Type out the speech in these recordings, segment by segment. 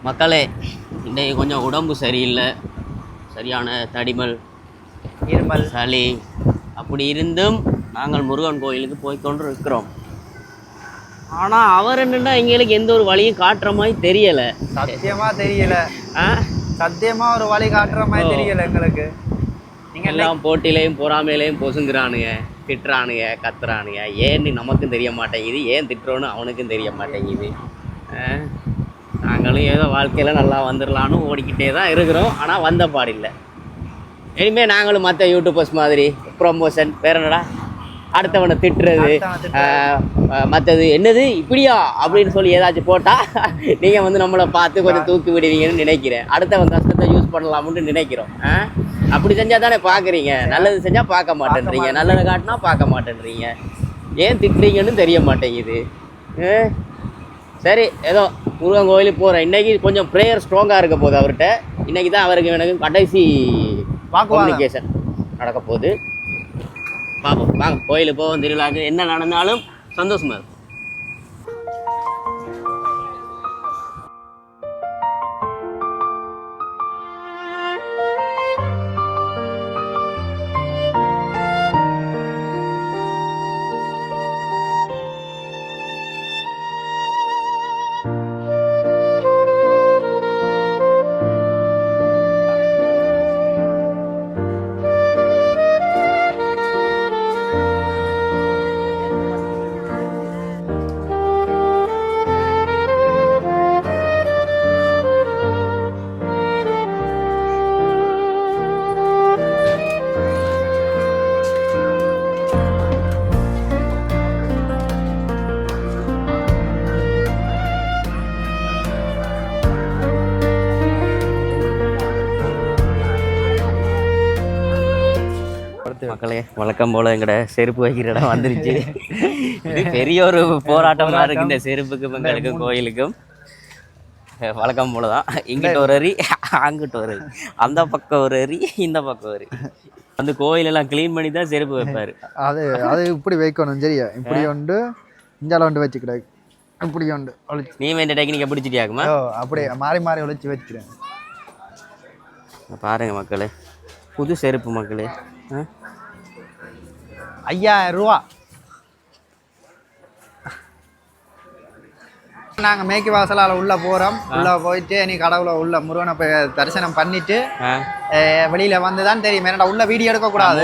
மக்களே, இன்றைக்கு கொஞ்சம் உடம்பு சரியில்லை, சரியான தடிமல், இருமல், சளி. அப்படி இருந்தும் நாங்கள் முருகன் கோயிலுக்கு போய்கொண்டு இருக்கிறோம். ஆனால் அவர் என்னன்னா எங்களுக்கு எந்த ஒரு வழியும் காட்டுற மாதிரி தெரியலை. சத்தியமா தெரியல. சத்தியமா ஒரு வழி காட்டுற மாதிரி தெரியல எங்களுக்கு. நீங்கள் எல்லாம் போட்டிலையும் பொறாமையிலையும் பொசுங்கிறானுங்க, திட்டுறானுங்க, கத்துறானுங்க. ஏன்னு நமக்கும் தெரிய மாட்டேங்குது, ஏன் திட்டுறோன்னு அவனுக்கும் தெரிய மாட்டேங்குது. நாங்களும் ஏதோ வாழ்க்கையில் நல்லா வந்துடலான்னு ஓடிக்கிட்டே தான் இருக்கிறோம். ஆனால் வந்த பாடில்லை. இனிமேல் நாங்களும் மற்ற யூடியூபர்ஸ் மாதிரி ப்ரொமோஷன் வேற என்னடா அடுத்தவனை திட்டுறது, மற்றது என்னது இப்படியா அப்படின்னு சொல்லி ஏதாச்சும் போட்டால் நீங்கள் வந்து நம்மளை பார்த்து கொஞ்சம் தூக்கி விடுவீங்கன்னு நினைக்கிறேன். அடுத்தவன் கஷ்டத்தை யூஸ் பண்ணலாம்னு நினைக்கிறோம். அப்படி செஞ்சால் தானே பார்க்குறீங்க. நல்லது செஞ்சால் பார்க்க மாட்டேன்றீங்க, நல்லதை காட்டினா பார்க்க மாட்டேன்றீங்க. ஏன் திட்டுறீங்கன்னு தெரிய மாட்டேங்குது. சரி, ஏதோ முருகன் கோயிலுக்கு போகிறேன். இன்றைக்கி கொஞ்சம் ப்ரேயர் ஸ்ட்ராங்காக இருக்க போகுது அவர்கிட்ட. இன்றைக்கி தான் அவருக்கு எனக்கு கடைசி கம்யூனிகேஷன் நடக்க போகுது. பார்ப்போம், வாங்க கோயிலுக்கு போவோம். திருவிழாக்கு என்ன நடந்தாலும் சந்தோஷமாக இருக்கும். மக்களே, வழக்கம் போல் எங்கட செருப்பு வைக்கிற இடம் வந்துருச்சு. இது பெரிய ஒரு போராட்டமாக இருக்குது இந்த செருப்புக்கும் எங்களுக்கும் கோயிலுக்கும். வழக்கம் போல தான், இங்கிட்ட ஒரு அரி, அங்கிட்ட ஒரு அரி, அந்த பக்கம் ஒரு அரி, இந்த பக்கம் ஒரு அந்த கோயிலெல்லாம் க்ளீன் பண்ணி தான் செருப்பு வைப்பார். அது இப்படி வைக்கணும். சரியா, இப்படி உண்டு, இஞ்சால ஒன்று வச்சுக்கிடாது, இப்படி உண்டு ஒழிச்சு. நீ இந்த டெக்னிக்கை பிடிச்சிட்டியாக்குமா? அப்படியே மாறி மாறி ஒழிச்சு வச்சுக்கிறேன். பாருங்கள் மக்களே, புது செருப்பு மக்களே. 5000 ரூபா. நாங்கள் மேற்கு வாசலால் உள்ளே போகிறோம். உள்ளே போயிட்டு நீ கடவுளை உள்ள முருகனை போய் தரிசனம் பண்ணிட்டு வெளியில் வந்து தான் தெரியும். ஏன்னா உள்ள வீடியோ எடுக்கக்கூடாது.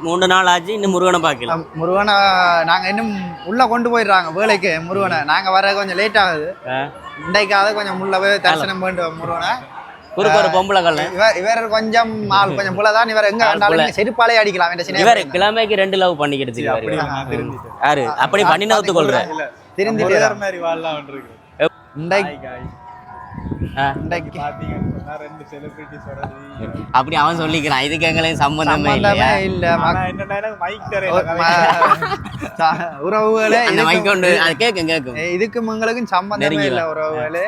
3 நாள் ஆச்சு, இன்னும் முருகனை பார்க்கலாம். முருகனை நாங்கள் இன்னும் உள்ளே கொண்டு போயிடுறாங்க வேலைக்கு. முருகனை நாங்கள் வர கொஞ்சம் லேட் ஆகுது. இன்றைக்காவது கொஞ்சம் உள்ள போய் தரிசனம் பண்ணிட்டு முருகனை. ஒரு பொம்பளை கல்ல இவர் கொஞ்சம் ஆள் கொஞ்சம் புலதான். இவர் எங்க வேண்டாலும் செருப்பாலே அடிக்கலாம். இவர் கிழமைக்கு 2 லவ் பண்ணிக்கிட்டு யாரு அப்படி பண்ணினவத்து கொள்ற திருந்திட்டு அப்படி அவன் சொல்லிக்கிறான். இதுக்கு எங்களுக்கு சம்பந்தமே இல்ல. உறவுகளே அந்த மைக் கொண்டு அது கேட்கும். இதுக்கும் எங்களுக்கும் சம்பந்தமே இல்லை உறவுகளே.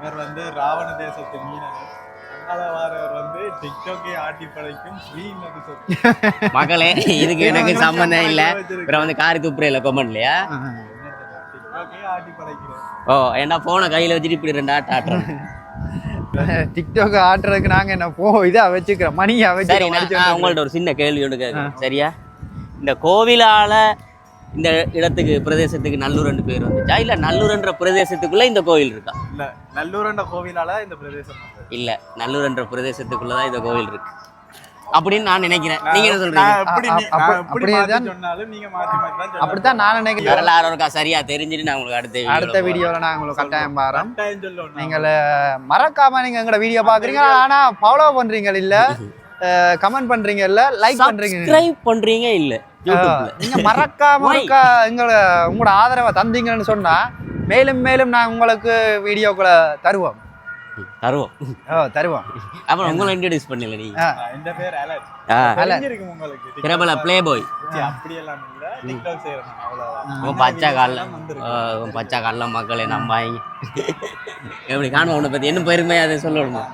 இவர் வந்து ராவண தேசத்தின் மீனவர். அங்காளவாரர் வந்து டிக்டாக்கை ஆட்டி படைக்கும் மகளே, இதுக்கு எனக்கு சம்பந்தம் இல்லை. அப்புறம் வந்து காரி துப்புறையில கொமெண்ட் இல்லையா? டிக்டாக்கை ஆட்டி படைக்கிறேன். ஓ, ஏன்னா போனை கையில வச்சுட்டு இப்படி 2 ஆட்டம் ஆட்டுறோம். டிக்டாக் ஆட்டுறதுக்கு நாங்க என்ன இதா வச்சுக்கிறோம், மணியா வச்சு. உங்கள்ட்ட ஒரு சின்ன கேள்வி ஒன்று கேட்குறேன். சரியா, இந்த கோவிலால இந்த இடத்துக்கு பிரதேசத்துக்கு நல்லூர்னு பேர் வந்துச்சா, இல்ல நல்லூர்ன்ற பிரதேசத்துக்குள்ள இந்த கோவில் இருக்கா? இல்ல, நல்லூர்ன்ற கோவிலால இந்த பிரதேசம் இல்ல, நல்லூர்ன்ற பிரதேசத்துக்குள்ளதான் இந்த கோவில் இருக்கு அப்படின்னு நான் நினைக்கிறேன். நீங்க என்ன சொல்றீங்க? அப்படித்தான் நான் நினைக்கிறேன். வரலாறு இருக்கா சரியா தெரிஞ்சுட்டு நான் உங்களுக்கு அடுத்த வீடியோல நான் உங்களுக்கு கட்டாயம் பாறேன். நீங்கள் மறக்காம நீங்க எங்களோட வீடியோ பாக்குறீங்க, ஆனா ஃபாலோ பண்றீங்க இல்ல, கமெண்ட் பண்றீங்க இல்ல, லைக் பண்றீங்க, சப்ஸ்கிரைப் பண்றீங்க இல்ல. நீங்க மறக்காம உங்களோட ஆதரவை தந்தீங்கன்னு சொன்னா மேலும் மேலும் நான் உங்களுக்கு வீடியோக்களை தருவோம். அப்புறம் உங்களை இன்ட்ரோடியூஸ் பண்ணல. நீங்க இந்த பேர் அலர்ட் இருக்கு உங்களுக்கு, பிரபல ப்ளே பாய். அப்படி எல்லாம் இல்ல, டிக்டாக் செய்றேன் அவ்வளவுதான். பச்சை கல்ல மக்களே நம்பாங்க. எப்படி காணுவோம் உன்னை பத்தி என்ன பெருமையா அதை சொல்லணும்.